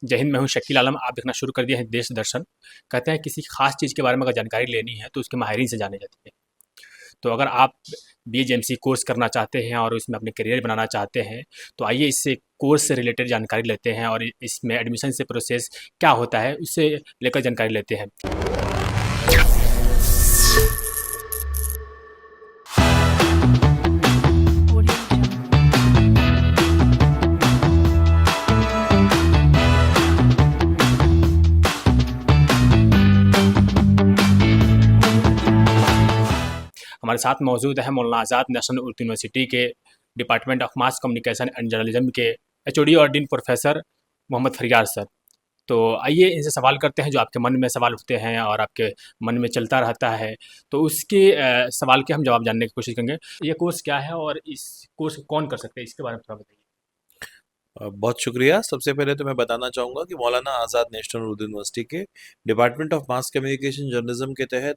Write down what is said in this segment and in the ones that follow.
जय हिंद, मैं हूँ शकील आलम। आप देखना शुरू कर दिए हैं देश दर्शन। कहते हैं किसी खास चीज़ के बारे में अगर जानकारी लेनी है तो उसके माहिरीन से जानी जाती है। तो अगर आप बीएचएमसी कोर्स करना चाहते हैं और इसमें अपने करियर बनाना चाहते हैं, तो आइए इससे कोर्स से रिलेटेड जानकारी लेते हैं और इसमें एडमिशन से प्रोसेस क्या होता है उससे लेकर जानकारी लेते हैं। हमारे साथ मौजूद है मौलाना आज़ाद नेशनल उर्दू यूनिवर्सिटी के department of mass communication and journalism के एचओडी और डीन प्रोफेसर मोहम्मद फरियार सर। तो आइए इनसे सवाल करते हैं जो आपके मन में सवाल उठते हैं और आपके मन में चलता रहता है। तो उसके सवाल के हम जवाब जानने की कोशिश करेंगे। ये कोर्स क्या है और इस कोर्स को कौन कर सकते हैं, इसके बारे में थोड़ा बताइए। बहुत शुक्रिया। सबसे पहले तो मैं बताना चाहूँगा कि मौलाना आज़ाद नेशनल उर्दू यूनिवर्सिटी के department of mass communication journalism के तहत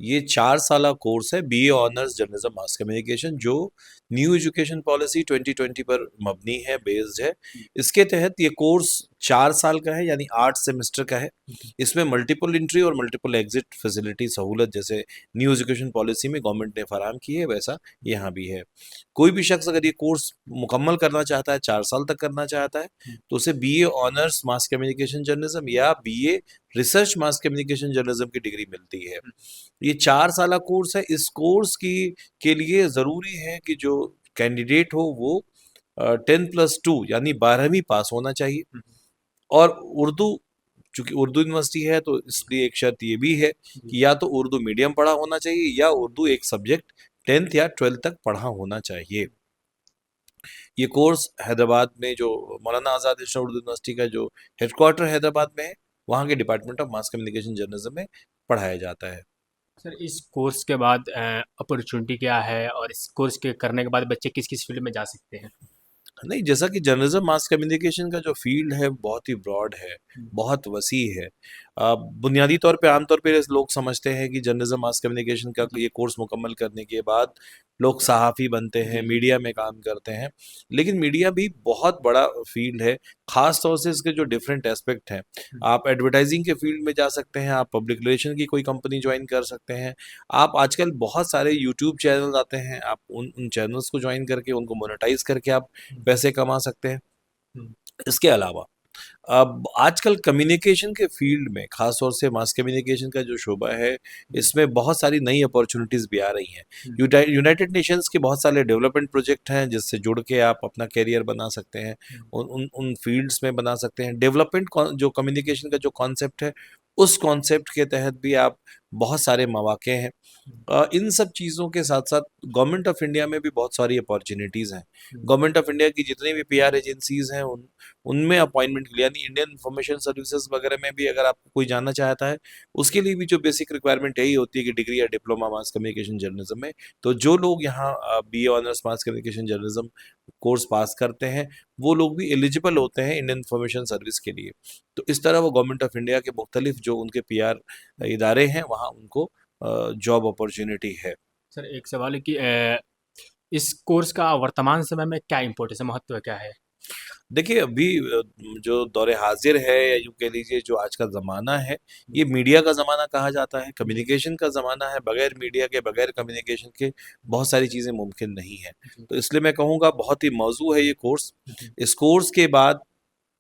ये 4 साला कोर्स है, BA honours journalism mass communication, जो न्यू एजुकेशन पॉलिसी 2020 पर मबनी है, बेस्ड है। इसके तहत ये कोर्स 4 साल का है, यानी 8 सेमेस्टर का है। इसमें मल्टीपल एंट्री और मल्टीपल एग्जिट फैसिलिटी सहूलत जैसे न्यू एजुकेशन पॉलिसी में गवर्नमेंट ने फराहम की है, वैसा यहाँ भी है। कोई भी शख्स अगर ये कोर्स मुकम्मल करना चाहता है, 4 साल तक करना चाहता है, तो उसे BA honours mass communication journalism या BA research mass communication journalism की डिग्री मिलती है। ये 4 साला कोर्स है। इस कोर्स की के लिए ज़रूरी है कि जो कैंडिडेट हो वो 10+2 यानी 12वीं पास होना चाहिए। और उर्दू, चूंकि उर्दू यूनिवर्सिटी है तो इसलिए एक शर्त ये भी है कि या तो उर्दू मीडियम पढ़ा होना चाहिए या उर्दू एक सब्जेक्ट 10th या 12th तक पढ़ा होना चाहिए। ये कोर्स हैदराबाद में, जो मौलाना आज़ाद नेशनल उर्दू यूनिवर्सिटी का जो हेडक्वार्टर हैदराबाद में है, वहाँ के department of mass communication journalism में पढ़ाया जाता है। सर, इस कोर्स के बाद अपॉर्चुनिटी क्या है और इस कोर्स के करने के बाद बच्चे किस किस फील्ड में जा सकते हैं? नहीं, जैसा कि जर्नलिज्म मास कम्युनिकेशन का जो फील्ड है बहुत ही ब्रॉड है, बहुत वसी है। बुनियादी तौर पे आमतौर पे लोग समझते हैं कि जर्नलिज्म मास कम्युनिकेशन का जी। ये कोर्स मुकम्मल करने के बाद लोग सहाफ़ी बनते हैं, जी। मीडिया में काम करते हैं। लेकिन मीडिया भी बहुत बड़ा फील्ड है, ख़ास तौर से इसके जो डिफरेंट एस्पेक्ट हैं। आप एडवर्टाइजिंग के फील्ड में जा सकते हैं, आप पब्लिक रिलेशन की कोई कंपनी ज्वाइन कर सकते हैं। आप आजकल बहुत सारे यूट्यूब चैनल आते हैं, आप उन उन चैनल्स को ज्वाइन करके उनको मोनेटाइज करके आप पैसे कमा सकते हैं। हम्म। इसके अलावा अब आजकल कम्युनिकेशन के फील्ड में, खास तौर से मास कम्युनिकेशन का जो शोबा है, इसमें बहुत सारी नई अपॉर्चुनिटीज़ भी आ रही हैं। यूनाइटेड नेशंस के बहुत सारे डेवलपमेंट प्रोजेक्ट हैं जिससे जुड़ के आप अपना करियर बना सकते हैं, उन उन उन फील्ड्स में बना सकते हैं। डेवलपमेंट जो कम्युनिकेशन का जो कॉन्सेप्ट है, उस कॉन्सेप्ट के तहत भी आप बहुत सारे मौके हैं। इन सब चीज़ों के साथ साथ गवर्नमेंट ऑफ इंडिया में भी बहुत सारी अपॉर्चुनिटीज़ हैं। गवर्नमेंट ऑफ इंडिया की जितनी भी पीआर एजेंसीज़ हैं, उनमें अपॉइंटमेंट के लिए, यानी इंडियन इंफॉर्मेशन सर्विसेज वगैरह में भी अगर आपको कोई जानना चाहता है, उसके लिए भी जो बेसिक रिक्वायरमेंट यही होती है कि डिग्री या डिप्लोमा मास कम्युनिकेशन जर्नलिज्म में। तो जो लोग यहाँ B honours mass communication journalism course pass करते हैं, वो लोग भी एलिजिबल होते हैं इंडियन इंफॉर्मेशन सर्विस के लिए। तो इस तरह वो गवर्नमेंट ऑफ इंडिया के मुख्तलिफ जो उनके पीआर इदारे हैं, वहाँ उनको जॉब अपॉर्चुनिटी है। सर, एक सवाल है कि इस कोर्स का वर्तमान समय में क्या इम्पोर्टेंस है, महत्व क्या है? देखिए, अभी जो दौर हाजिर है, या यूँ कह लीजिए जो आज का ज़माना है, ये मीडिया का ज़माना कहा जाता है, जी। कम्युनिकेशन का ज़माना है। बगैर मीडिया के, बगैर कम्युनिकेशन के बहुत सारी चीज़ें मुमकिन नहीं है। जी। तो इसलिए मैं कहूँगा बहुत ही मौज़ू है ये कोर्स। जी। इस कोर्स के बाद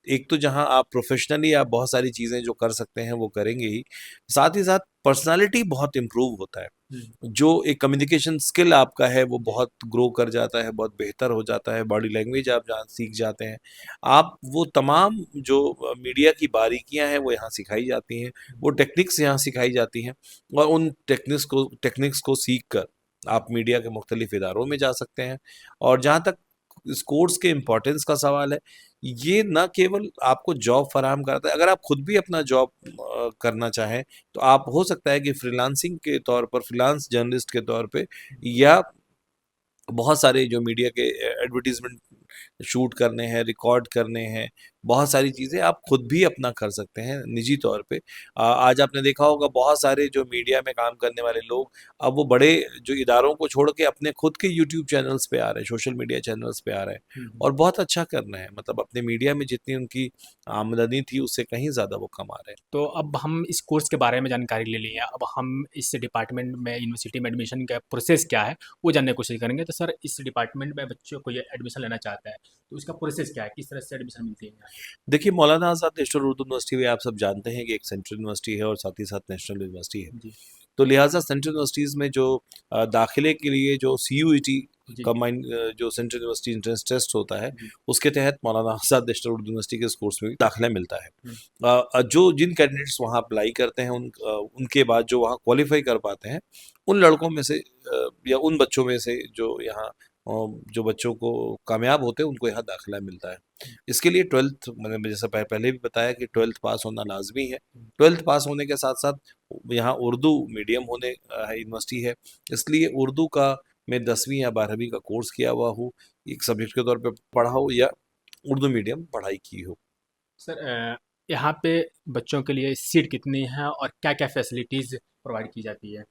एक तो जहाँ आप प्रोफेशनली आप बहुत सारी चीज़ें जो कर सकते हैं वो करेंगे ही साथ पर्सनालिटी बहुत इम्प्रूव होता है। जी। जो एक कम्युनिकेशन स्किल आपका है वो बहुत ग्रो कर जाता है, बहुत बेहतर हो जाता है, बॉडी लैंग्वेज आप जान सीख जाते हैं। आप वो तमाम जो मीडिया की बारीकियां हैं वो यहाँ सिखाई जाती हैं, वो टेक्निक्स यहाँ सिखाई जाती हैं, और उन टेक्निक्स को सीख कर आप मीडिया के मुख्तलिफ इदारों में जा सकते हैं। और जहाँ तक इस कोर्स के इम्पोर्टेंस का सवाल है, ये ना केवल आपको जॉब फराहम करता है, अगर आप खुद भी अपना जॉब करना चाहें, तो आप हो सकता है कि फ्रीलांसिंग के तौर पर, फ्रीलांस जर्नलिस्ट के तौर पे, या बहुत सारे जो मीडिया के एडवर्टीजमेंट शूट करने हैं, रिकॉर्ड करने हैं, बहुत सारी चीज़ें आप खुद भी अपना कर सकते हैं निजी तौर पे। आज आपने देखा होगा बहुत सारे जो मीडिया में काम करने वाले लोग, अब वो बड़े जो इदारों को छोड़ के अपने खुद के यूट्यूब चैनल्स पे आ रहे हैं, सोशल मीडिया चैनल्स पे आ रहे हैं और बहुत अच्छा कर रहे हैं। मतलब अपने मीडिया में जितनी उनकी आमदनी थी उससे कहीं ज़्यादा वो कमा रहे हैं। तो अब हम इस कोर्स के बारे में जानकारी ले ली है, अब हम इस डिपार्टमेंट में यूनिवर्सिटी में एडमिशन का प्रोसेस क्या है वो जानने की कोशिश करेंगे। तो सर, इस डिपार्टमेंट में बच्चों को ये एडमिशन लेना चाहता है, तो उसका प्रोसेस क्या है, किस तरह से एडमिशन मिलती है यहाँ पे? देखिए, मौलाना आज़ाद नेशनल उर्दू यूनिवर्सिटी भी आप सब जानते हैं कि एक सेंट्रल यूनिवर्सिटी है और साथ ही साथ नेशनल यूनिवर्सिटी है। जी। तो लिहाजा सेंट्रल यूनिवर्सिटीज़ में जो दाखिले के लिए जो सीयूईटी जी। कंबाइंड जो सेंट्रल यूनिवर्सिटी एंट्रेंस टेस्ट होता है, जी। उसके तहत मौलाना आज़ाद नेशनल उर्दू यूनिवर्सिटी के इस कोर्स में भी दाखिला मिलता है। हम्म। जो जिन कैंडिडेट्स वहाँ अप्लाई करते हैं उनके बाद जो वहाँ क्वालिफाई कर पाते हैं, उन लड़कों में से या उन बच्चों में से जो यहाँ जो बच्चों को कामयाब होते हैं उनको यहाँ दाखिला मिलता है। इसके लिए 12th मैंने जैसा पहले भी बताया कि 12th पास होना लाज़मी है। 12th पास होने के साथ-साथ यहाँ उर्दू मीडियम होने यूनिवर्सिटी है, इसलिए उर्दू का मैं 10वीं या 12वीं का कोर्स किया हुआ हूँ, एक सब्जेक्ट के तौर पे पढ़ा हो या उर्दू मीडियम पढ़ाई की हो। सर, यहाँ पे बच्चों के लिए सीट कितनी है और क्या क्या फैसिलिटीज़ प्रोवाइड की जाती है?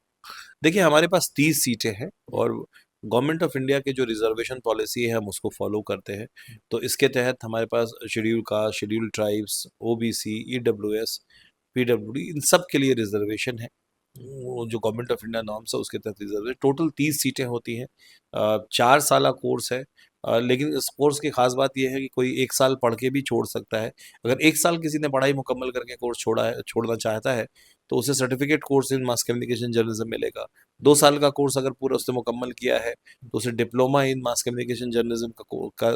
देखिए, हमारे पास 30 सीटें हैं जी। और गवर्नमेंट ऑफ इंडिया की जो रिजर्वेशन पॉलिसी है हम उसको फॉलो करते हैं। तो इसके तहत हमारे पास schedule caste, schedule tribes, OBC, EWS, PWD इन सब के लिए रिजर्वेशन है। वो जो गवर्नमेंट ऑफ इंडिया नॉर्म्स है उसके तहत रिजर्व है। टोटल 30 सीटें होती हैं। 4 साला कोर्स है। लेकिन इस कोर्स की खास बात ये है कि कोई 1 साल पढ़ के भी छोड़ सकता है। अगर 1 साल किसी ने पढ़ाई मुकम्मल करके कोर्स छोड़ना चाहता है, तो उसे certificate course in mass communication journalism मिलेगा। 2 साल का कोर्स अगर पूरा उसने मुकम्मल किया है, तो उसे diploma in mass communication journalism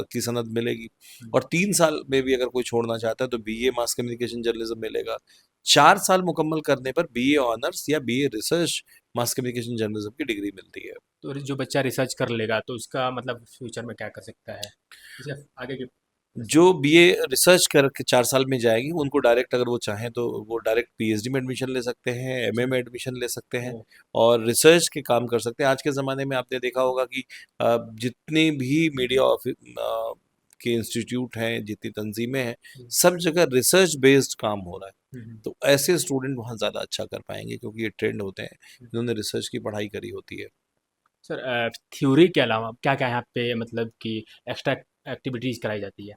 की सनद मिलेगी। और 3 साल में भी अगर कोई छोड़ना चाहता है तो बीए मास कम्युनिकेशन जर्नलिज्म मिलेगा। 4 साल मुकम्मल करने पर बीए ऑनर्स या BA research mass communication journalism की डिग्री मिलती है। तो जो बच्चा रिसर्च कर लेगा तो उसका मतलब फ्यूचर में क्या कर सकता है, जैसे आगे की जो फैसिलिटी? बीए रिसर्च करके 4 साल में जाएगी, उनको डायरेक्ट अगर वो चाहें तो वो डायरेक्ट पीएचडी में एडमिशन ले सकते हैं, एमए अच्छा। में एडमिशन ले सकते हैं ओ। और रिसर्च के काम कर सकते हैं। आज के ज़माने में आपने देखा होगा कि जितनी भी मीडिया के इंस्टीट्यूट हैं, जितनी तंजीमें हैं, हम्म। सब जगह रिसर्च बेस्ड काम हो रहा है। हम्म। तो ऐसे स्टूडेंट वहाँ ज़्यादा अच्छा कर पाएँगे क्योंकि ये ट्रेंड होते हैं, जिन्होंने रिसर्च की पढ़ाई करी होती है। सर, थ्योरी के अलावा क्या क्या यहाँ पे मतलब कि एक्स्ट्रा एक्टिविटीज़ कराई जाती है?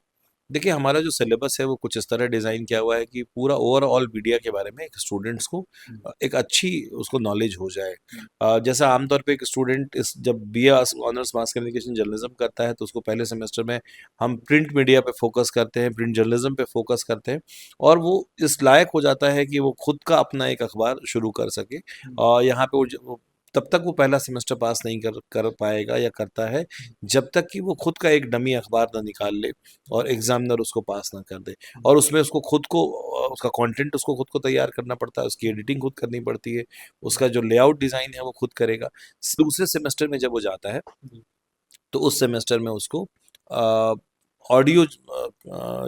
देखिए, हमारा जो सिलेबस है वो कुछ इस तरह डिज़ाइन किया हुआ है कि पूरा ओवरऑल मीडिया के बारे में एक स्टूडेंट्स को हम्म। एक अच्छी उसको नॉलेज हो जाए। हम्म। जैसा आमतौर पे एक स्टूडेंट इस जब BA honours mass communication journalism करता है तो उसको पहले सेमेस्टर में हम प्रिंट मीडिया पे फोकस करते हैं, प्रिंट जर्नलिज्म पे फोकस करते हैं और वो इस लायक हो जाता है कि वो खुद का अपना एक अखबार शुरू कर सके। हम्म। यहाँ पे वो तब तक वो पहला सेमेस्टर पास नहीं कर पाएगा या करता है, जब तक कि वो खुद का एक डमी अखबार ना निकाल ले और एग्जामिनर उसको पास ना कर दे। और उसमें उसको खुद को उसका कंटेंट उसको खुद को तैयार करना पड़ता है, उसकी एडिटिंग खुद करनी पड़ती है, उसका जो लेआउट डिज़ाइन है वो खुद करेगा। दूसरे सेमेस्टर में जब वो जाता है, जी। तो उस सेमेस्टर में उसको ऑडियो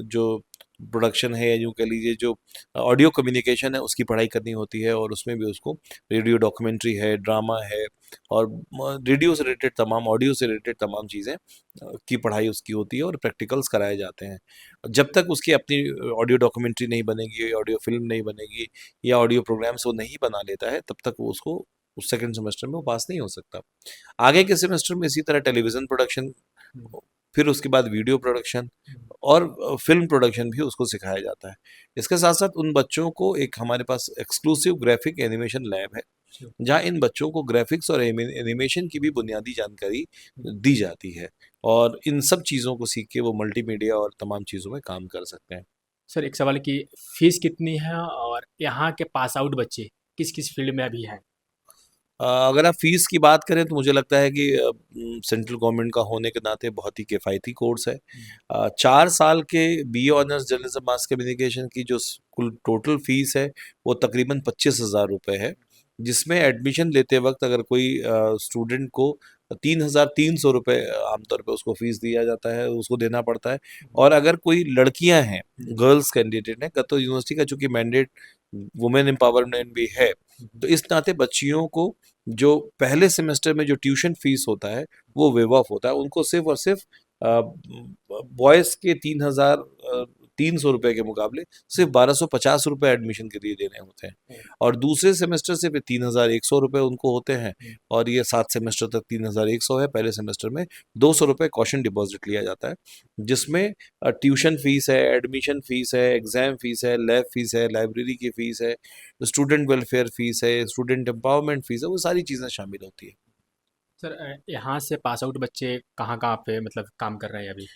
जो प्रोडक्शन है या यूँ कह लीजिए जो ऑडियो कम्युनिकेशन है उसकी पढ़ाई करनी होती है और उसमें भी उसको रेडियो डॉक्यूमेंट्री है, ड्रामा है और रेडियो से रिलेटेड तमाम ऑडियो से रिलेटेड तमाम चीज़ें की पढ़ाई उसकी होती है और प्रैक्टिकल्स कराए जाते हैं। जब तक उसकी अपनी ऑडियो डॉक्यूमेंट्री नहीं बनेगी, ऑडियो फिल्म नहीं बनेगी या ऑडियो प्रोग्राम्स वो नहीं बना लेता है, तब तक वो उसको उस सेकंड सेमेस्टर में वो पास नहीं हो सकता। आगे के सेमेस्टर में इसी तरह टेलीविज़न प्रोडक्शन, हम्म। फिर उसके बाद वीडियो प्रोडक्शन हम्म। और फ़िल्म प्रोडक्शन भी उसको सिखाया जाता है। इसके साथ-साथ उन बच्चों को एक हमारे पास एक्सक्लूसिव ग्राफ़िक एनिमेशन लैब है, अच्छा। जहाँ इन बच्चों को ग्राफ़िक्स और एनिमेशन की भी बुनियादी जानकारी हम्म। दी जाती है और इन सब चीज़ों को सीख के वो मल्टीमीडिया और तमाम चीज़ों में काम कर सकते हैं। सर, एक सवाल कि फीस कितनी है और यहाँ के पास आउट बच्चे किस किस फील्ड में अभी हैं? अगर आप फ़ीस की बात करें तो मुझे लगता है कि सेंट्रल गवर्नमेंट का होने के नाते बहुत ही किफ़ायती कोर्स है। हम्म। 4 साल के BA honours journalism mass communication की जो कुल टोटल फ़ीस है वो तकरीबन 25,000 रुपए है, जिसमें एडमिशन लेते वक्त अगर कोई स्टूडेंट को 3,300 रुपये आमतौर पे उसको फ़ीस दिया जाता है, उसको देना पड़ता है। और अगर कोई लड़कियां हैं, हम्म। गर्ल्स कैंडिडेट हैं, तो यूनिवर्सिटी का चूंकि मैंडेट वुमेन एम्पावरमेंट भी है, हम्म। तो इस नाते बच्चियों को जो पहले सेमेस्टर में जो ट्यूशन फीस होता है वो वेव ऑफ होता है। उनको सिर्फ और सिर्फ बॉयज़ के ₹300 के मुकाबले सिर्फ ₹1250 एडमिशन के लिए देने होते हैं। और दूसरे सेमेस्टर से फिर ₹3100 उनको होते हैं। और ये 7 सेमेस्टर तक 3100 है। पहले सेमेस्टर में ₹200 कॉशन डिपॉजिट लिया जाता है, जिसमें ट्यूशन फीस है, एडमिशन फीस है, एग्जाम फीस है, लैब फीस है, लाइब्रेरी की फीस है, स्टूडेंट वेलफेयर फीस है, स्टूडेंट एम्पावरमेंट फीस है, वो सारी चीज़ें शामिल होती है। सर यहाँ से पास आउट बच्चे कहाँ कहाँ पे मतलब काम कर रहे हैं अभी?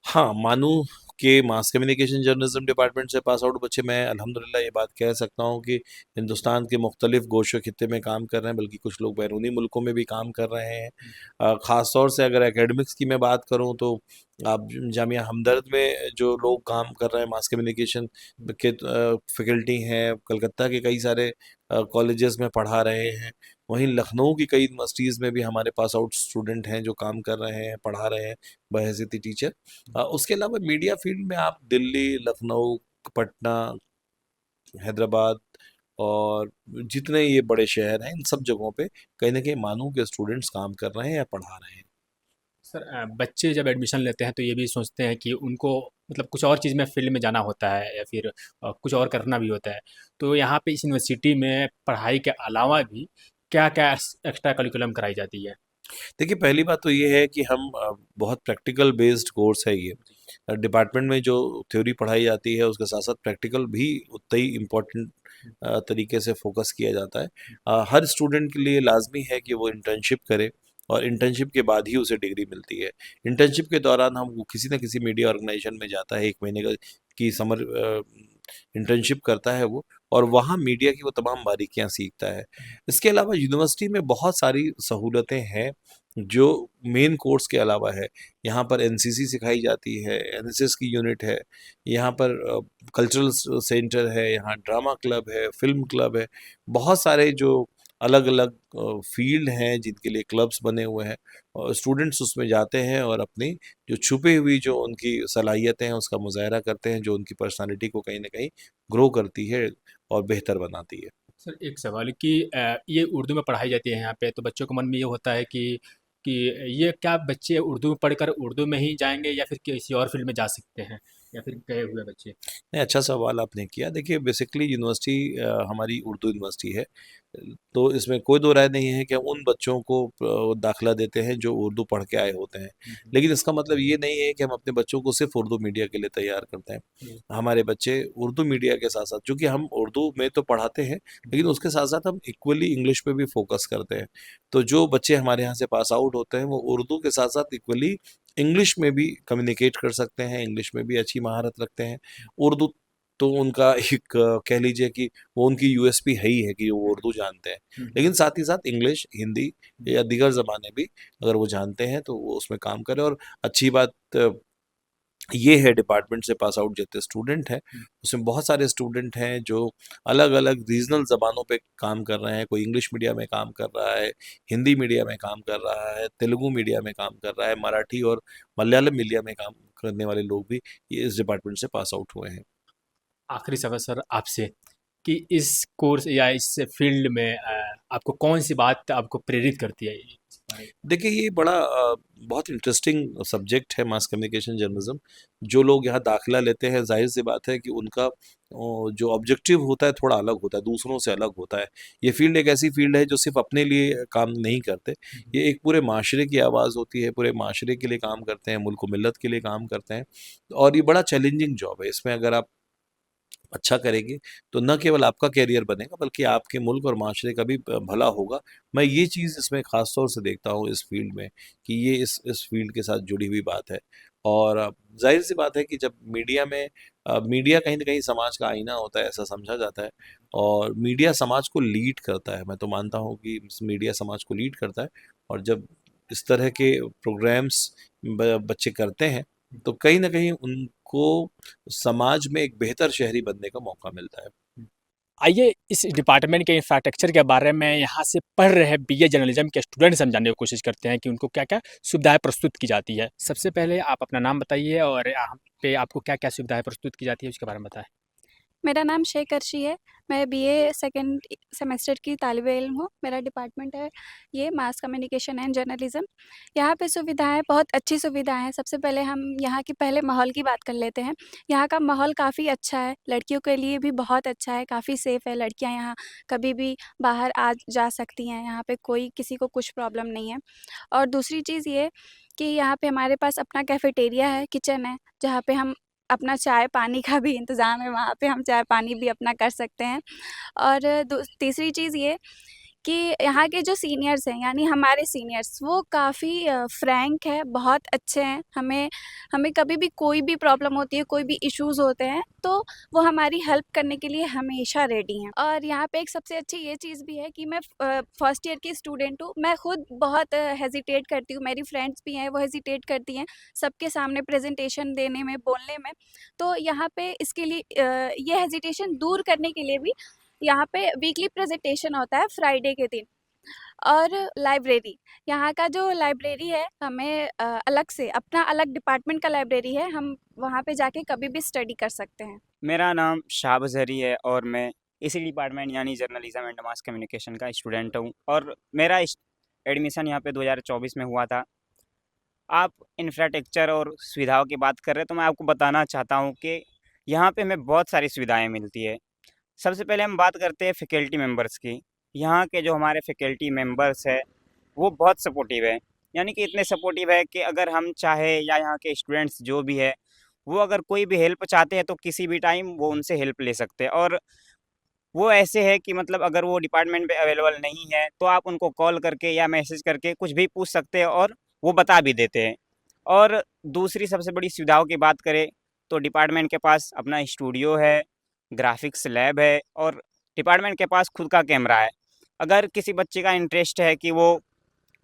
हाँ, मानूँ कि मास कम्युनिकेशन जर्नलिज्म डिपार्टमेंट से पास आउट बच्चे, मैं अल्हम्दुलिल्लाह ये बात कह सकता हूँ कि हिंदुस्तान के मुख्तलिफ गोशो खित्ते में काम कर रहे हैं, बल्कि कुछ लोग बैरूनी मुल्कों में भी काम कर रहे हैं। ख़ास तौर से अगर एकेडमिक्स की मैं बात करूँ तो आप जामिया हमदर्द में जो लोग काम कर रहे हैं मास कम्युनिकेशन के फैकल्टी हैं, कलकत्ता के कई सारे कॉलेजेस में पढ़ा रहे हैं। वहीं लखनऊ की कई यूनिवर्सिटीज़ में भी हमारे पास आउट स्टूडेंट हैं जो काम कर रहे हैं, पढ़ा रहे हैं बहैसियत टीचर। उसके अलावा मीडिया फील्ड में आप दिल्ली, लखनऊ, पटना, हैदराबाद और जितने ये बड़े शहर हैं, इन सब जगहों पे कहीं न कहीं मानूँ के स्टूडेंट्स काम कर रहे हैं या पढ़ा रहे हैं। सर बच्चे जब एडमिशन लेते हैं तो ये भी सोचते हैं कि उनको मतलब कुछ और चीज़ में फील्ड में जाना होता है या फिर कुछ और करना भी होता है। तो यहाँ पे इस यूनिवर्सिटी में पढ़ाई के अलावा भी क्या-क्या एक्स्ट्रा करिकुलम कराई जाती है? देखिए, पहली बात तो ये है कि हम बहुत प्रैक्टिकल बेस्ड कोर्स है ये। डिपार्टमेंट में जो थ्योरी पढ़ाई जाती है, उसके साथ-साथ प्रैक्टिकल भी उतना ही इम्पोर्टेंट तरीके से फ़ोकस किया जाता है। हर स्टूडेंट के लिए लाज़मी है कि वो इंटर्नशिप करे और इंटर्नशिप के बाद ही उसे डिग्री मिलती है। इंटर्नशिप के दौरान हम वो किसी न किसी मीडिया ऑर्गेनाइज़ेशन में जाता है, 1 महीने का की समर इंटर्नशिप करता है वो, और वहाँ मीडिया की वो तमाम बारीकियाँ सीखता है। इसके अलावा यूनिवर्सिटी में बहुत सारी सहूलतें हैं, जो मेन कोर्स के अलावा है। यहाँ पर एनसीसी सिखाई जाती है, एनएसएस की यूनिट है, यहाँ पर कल्चरल सेंटर है, यहाँ ड्रामा क्लब है, फिल्म क्लब है। बहुत सारे जो अलग-अलग फील्ड हैं जिनके लिए क्लब्स बने हुए हैं, और स्टूडेंट्स उसमें जाते हैं और अपनी जो छुपी हुई जो उनकी सलाहियतें हैं उसका मुज़ाहरा करते हैं, जो उनकी पर्सनैलिटी को कहीं न कहीं ग्रो करती है और बेहतर बनाती है। सर एक सवाल कि ये उर्दू में पढ़ाई जाती है यहाँ पे तो बच्चों के मन में ये होता है कि ये क्या बच्चे उर्दू में पढ़कर उर्दू में ही जाएँगे या फिर किसी और फील्ड में जा सकते हैं? या फिर गए हुए बच्चे? नहीं, अच्छा सवाल आपने किया। देखिए, बेसिकली यूनिवर्सिटी हमारी उर्दू यूनिवर्सिटी है। तो इसमें कोई दो राय नहीं है कि हम उन बच्चों को दाखिला देते हैं जो उर्दू पढ़ के आए होते हैं। हुँ, हुँ। लेकिन इसका मतलब ये नहीं है कि हम अपने बच्चों को सिर्फ़ उर्दू मीडिया के लिए तैयार करते हैं। जी। हमारे बच्चे उर्दू मीडिया के साथ-साथ, चूँकि हम उर्दू में तो पढ़ाते हैं, लेकिन उसके साथ-साथ हम इक्वली इंग्लिश पे भी फ़ोकस करते हैं। तो जो बच्चे हमारे यहाँ से पास आउट होते हैं, वो उर्दू के साथ-साथ इक्वली इंग्लिश में भी कम्युनिकेट कर सकते हैं, इंग्लिश में भी अच्छी महारत रखते हैं। उर्दू तो उनका एक कह लीजिए कि वो उनकी यूएसपी है ही है कि वो उर्दू जानते हैं। हुँ, हुँ। लेकिन साथ ही साथ इंग्लिश, हिंदी या दीगर ज़बानें भी अगर वो जानते हैं तो वो उसमें काम करें। और अच्छी बात ये है, डिपार्टमेंट से पास आउट जितने स्टूडेंट हैं, हुँ। उसमें बहुत सारे स्टूडेंट हैं जो अलग-अलग रीजनल ज़बानों पे काम कर रहे हैं। कोई इंग्लिश मीडिया में काम कर रहा है, हिंदी मीडिया में काम कर रहा है, तेलुगु मीडिया में काम कर रहा है, मराठी और मलयालम मीडिया में काम करने वाले लोग भी ये इस डिपार्टमेंट से पास आउट हुए हैं। आखिरी सवाल सर आपसे कि इस कोर्स या इस फील्ड में आपको कौन-सी बात आपको प्रेरित करती है? इस बारे में? देखिए, ये बड़ा बहुत इंटरेस्टिंग सब्जेक्ट है मास कम्युनिकेशन जर्नलिज्म। जो लोग यहाँ दाखिला लेते हैं, ज़ाहिर-सी बात है कि उनका जो ऑब्जेक्टिव होता है थोड़ा अलग होता है, दूसरों से अलग होता है। ये फ़ील्ड एक ऐसी फ़ील्ड है जो सिर्फ़ अपने लिए काम नहीं करते, हुँ, हुँ। ये एक पूरे माशरे की आवाज़ होती है, पूरे माशरे के लिए काम करते हैं, मुल्क व मिल्लत के लिए काम करते हैं, और ये बड़ा चैलेंजिंग जॉब है। इसमें अगर आप अच्छा करेंगे, तो न केवल आपका करियर बनेगा, बल्कि आपके मुल्क और माशरे का भी भला होगा। मैं ये चीज़ इसमें ख़ास तौर से देखता हूँ इस फ़ील्ड में, कि ये इस फ़ील्ड के साथ जुड़ी हुई बात है। और ज़ाहिर-सी बात है कि जब मीडिया में मीडिया कहीं न कहीं समाज का आईना होता है, ऐसा समझा जाता है, और मीडिया समाज को लीड करता है। मैं तो मानता हूँ कि मीडिया समाज को लीड करता है, और जब इस तरह के प्रोग्राम्स बच्चे करते हैं, तो कहीं न कहीं उनको समाज में एक बेहतर शहरी बनने का मौका मिलता है। आइए इस डिपार्टमेंट के इंफ्रास्ट्रक्चर के बारे में यहाँ से पढ़ रहे बीए जर्नलिज्म के स्टूडेंट समझाने की कोशिश करते हैं कि उनको क्या-क्या सुविधाएँ प्रस्तुत की जाती है। सबसे पहले आप अपना नाम बताइए और यहाँ पे आपको क्या-क्या सुविधाएँ प्रस्तुत की जाती है उसके बारे में बताएँ? मेरा नाम शेख अर्शी है। मैं बीए सेकंड सेमेस्टर की तालिबे इल्म हूँ। मेरा डिपार्टमेंट है ये मास कम्युनिकेशन एंड जर्नलिज़्म। यहाँ पे सुविधाएँ बहुत अच्छी सुविधाएँ हैं। सबसे पहले हम यहाँ की पहले माहौल की बात कर लेते हैं। यहाँ का माहौल काफ़ी अच्छा है, लड़कियों के लिए भी बहुत अच्छा है, काफ़ी सेफ़ है। लड़कियाँ यहाँ कभी भी बाहर आ जा सकती हैं, यहाँ पे कोई किसी को कुछ प्रॉब्लम नहीं है। और दूसरी चीज़ ये कि यहाँ पे हमारे पास अपना कैफ़ेटेरिया है, किचन है, जहाँ पे हम अपना चाय-पानी का भी इंतज़ाम है, वहाँ पे हम चाय-पानी भी अपना कर सकते हैं। और तीसरी चीज़ ये कि यहाँ के जो सीनियर्स हैं, यानी हमारे सीनियर्स, वो काफ़ी फ्रैंक है, बहुत अच्छे हैं। हमें हमें कभी भी कोई भी प्रॉब्लम होती है, कोई भी इश्यूज़ होते हैं, तो वो हमारी हेल्प करने के लिए हमेशा रेडी हैं। और यहाँ पे एक सबसे अच्छी ये चीज़ भी है कि मैं फर्स्ट ईयर की स्टूडेंट हूँ। मैं खुद बहुत हेज़िटेट करती हूँ, मेरी फ्रेंड्स भी हैं, वो हेज़िटेट करती हैं सबके सामने प्रेज़ेंटेशन देने में, बोलने में। तो यहाँ पे इसके लिए ये हेज़िटेशन दूर करने के लिए भी यहाँ पे वीकली प्रेजेंटेशन होता है फ्राइडे के दिन। और लाइब्रेरी, यहाँ का जो लाइब्रेरी है, हमें अलग से अपना अलग डिपार्टमेंट का लाइब्रेरी है, हम वहाँ पे जाके कभी भी स्टडी कर सकते हैं। मेरा नाम शाह ज़हरी है और मैं इसी डिपार्टमेंट यानी जर्नलिज्म एंड मास कम्युनिकेशन का स्टूडेंट हूँ और मेरा एडमिशन यहाँ पे 2024 में हुआ था। आप इंफ्रास्ट्रक्चर और सुविधाओं की बात कर रहे हैं तो मैं आपको बताना चाहता हूँ कि यहाँ पे हमें बहुत सारी सुविधाएं मिलती है। सबसे पहले हम बात करते हैं फैकल्टी मेंबर्स की। यहाँ के जो हमारे फैकल्टी मेंबर्स है वो बहुत सपोर्टिव है, यानी कि इतने सपोर्टिव है कि अगर हम चाहे या यहाँ के स्टूडेंट्स जो भी है वो अगर कोई भी हेल्प चाहते हैं तो किसी भी टाइम वो उनसे हेल्प ले सकते हैं। और वो ऐसे है कि मतलब अगर वो डिपार्टमेंट पे अवेलेबल नहीं है तो आप उनको कॉल करके या मैसेज करके कुछ भी पूछ सकते हैं और वो बता भी देते हैं। और दूसरी सबसे बड़ी सुविधाओं की बात करें तो डिपार्टमेंट के पास अपना स्टूडियो है, ग्राफिक्स लैब है और डिपार्टमेंट के पास खुद का कैमरा है। अगर किसी बच्चे का इंटरेस्ट है कि वो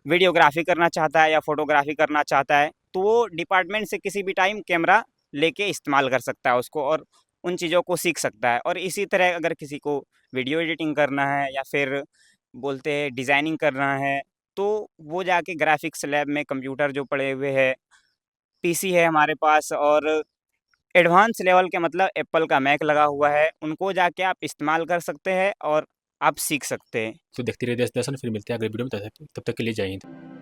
वीडियोग्राफी करना चाहता है या फोटोग्राफी करना चाहता है तो वो डिपार्टमेंट से किसी भी टाइम कैमरा लेके इस्तेमाल कर सकता है उसको और उन चीज़ों को सीख सकता है। और इसी तरह अगर किसी को वीडियो एडिटिंग करना है या फिर बोलते हैं डिज़ाइनिंग करना है तो वो जाके ग्राफिक्स लैब में कंप्यूटर जो पड़े हुए है, पीसी है हमारे पास और एडवांस लेवल के मतलब एप्पल का मैक लगा हुआ है, उनको जाके आप इस्तेमाल कर सकते हैं और आप सीख सकते हैं। तो देखते रहिए देश दर्शन, फिर मिलते हैं अगले वीडियो में, तब तक के लिए जय हिंद।